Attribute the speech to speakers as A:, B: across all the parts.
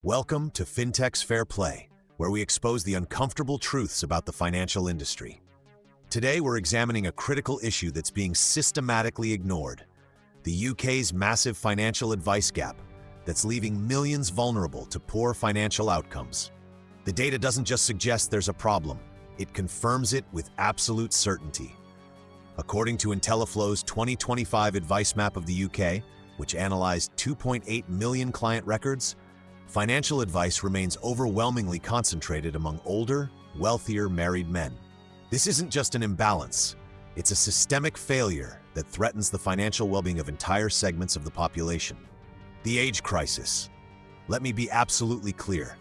A: Welcome to FinTech's Fair Play, where we expose the uncomfortable truths about the financial industry. Today, we're examining a critical issue that's being systematically ignored: the UK's massive financial advice gap that's leaving millions vulnerable to poor financial outcomes. The data doesn't just suggest there's a problem, it confirms it with absolute certainty. According to intelliflo's 2025 advice map of the UK, which analyzed 2.8 million client records, financial advice remains overwhelmingly concentrated among older, wealthier married men. This isn't just an imbalance, it's a systemic failure that threatens the financial well-being of entire segments of the population. The age crisis. Let me be absolutely clear.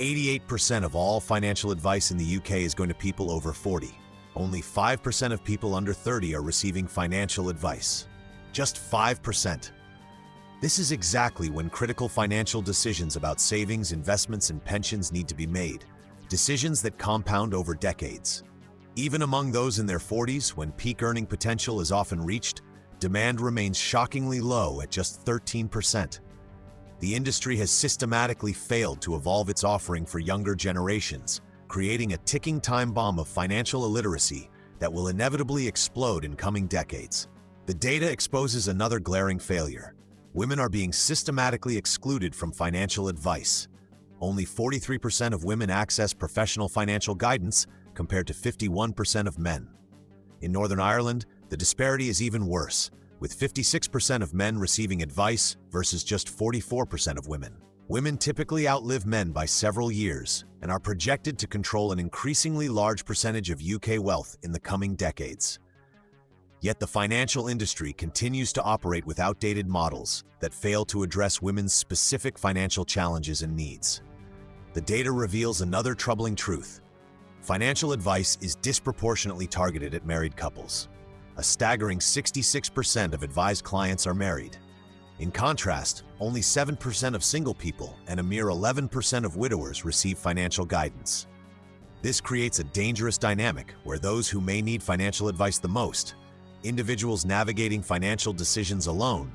A: 88% of all financial advice in the UK is going to people over 40. Only 5% of people under 30 are receiving financial advice. Just 5%. This is exactly when critical financial decisions about savings, investments, and pensions need to be made, decisions that compound over decades. Even among those in their 40s, when peak earning potential is often reached, demand remains shockingly low at just 13%. The industry has systematically failed to evolve its offering for younger generations, creating a ticking time bomb of financial illiteracy that will inevitably explode in coming decades. The data exposes another glaring failure. Women are being systematically excluded from financial advice. Only 43% of women access professional financial guidance, compared to 51% of men. In Northern Ireland, the disparity is even worse, with 56% of men receiving advice versus just 44% of women. Women typically outlive men by several years and are projected to control an increasingly large percentage of UK wealth in the coming decades. Yet the financial industry continues to operate with outdated models that fail to address women's specific financial challenges and needs. The data reveals another troubling truth. Financial advice is disproportionately targeted at married couples. A staggering 66% of advised clients are married. In contrast, only 7% of single people and a mere 11% of widowers receive financial guidance. This creates a dangerous dynamic where those who may need financial advice the most, individuals navigating financial decisions alone,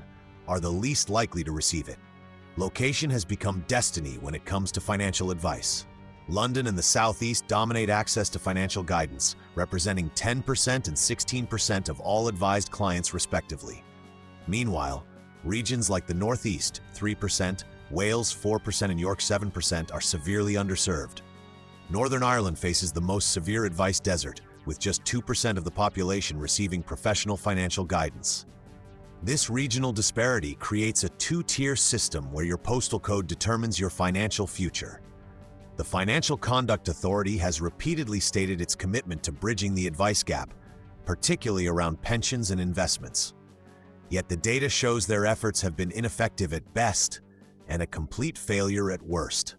A: are the least likely to receive it. Location has become destiny when it comes to financial advice. London and the Southeast dominate access to financial guidance, representing 10% and 16% of all advised clients respectively. Meanwhile, regions like the Northeast, 3%, Wales, 4%, and York, 7%, are severely underserved. Northern Ireland faces the most severe advice desert, with just 2% of the population receiving professional financial guidance. This regional disparity creates a two-tier system where your postal code determines your financial future. The Financial Conduct Authority has repeatedly stated its commitment to bridging the advice gap, particularly around pensions and investments. Yet the data shows their efforts have been ineffective at best and a complete failure at worst.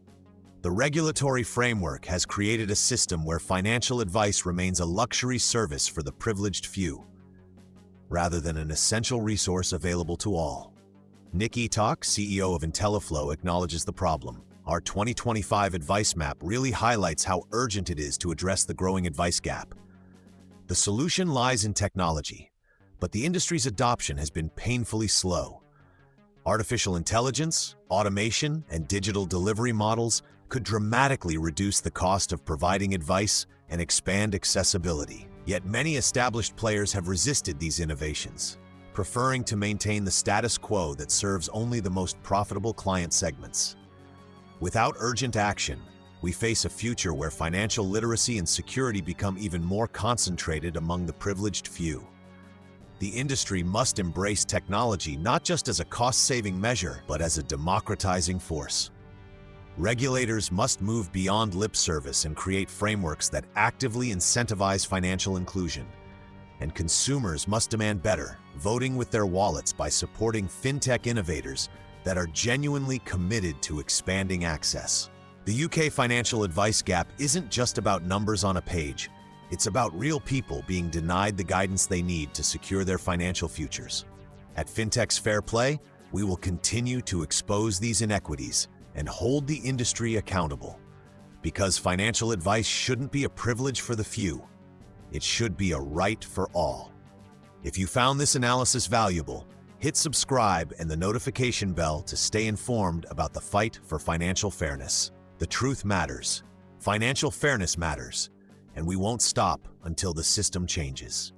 A: The regulatory framework has created a system where financial advice remains a luxury service for the privileged few, rather than an essential resource available to all. Nick Talk, CEO of intelliflo, acknowledges the problem. Our 2025 advice map really highlights how urgent it is to address the growing advice gap. The solution lies in technology, but the industry's adoption has been painfully slow. Artificial intelligence, automation, and digital delivery models could dramatically reduce the cost of providing advice and expand accessibility. Yet many established players have resisted these innovations, preferring to maintain the status quo that serves only the most profitable client segments. Without urgent action, we face a future where financial literacy and security become even more concentrated among the privileged few. The industry must embrace technology not just as a cost-saving measure, but as a democratizing force. Regulators must move beyond lip service and create frameworks that actively incentivize financial inclusion. And consumers must demand better, voting with their wallets by supporting fintech innovators that are genuinely committed to expanding access. The UK financial advice gap isn't just about numbers on a page. It's about real people being denied the guidance they need to secure their financial futures. At FinTech's Fair Play, we will continue to expose these inequities and hold the industry accountable. Because financial advice shouldn't be a privilege for the few. It should be a right for all. If you found this analysis valuable, Hit subscribe and the notification bell to stay informed about the fight for financial fairness. The truth matters, financial fairness matters, and we won't stop until the system changes.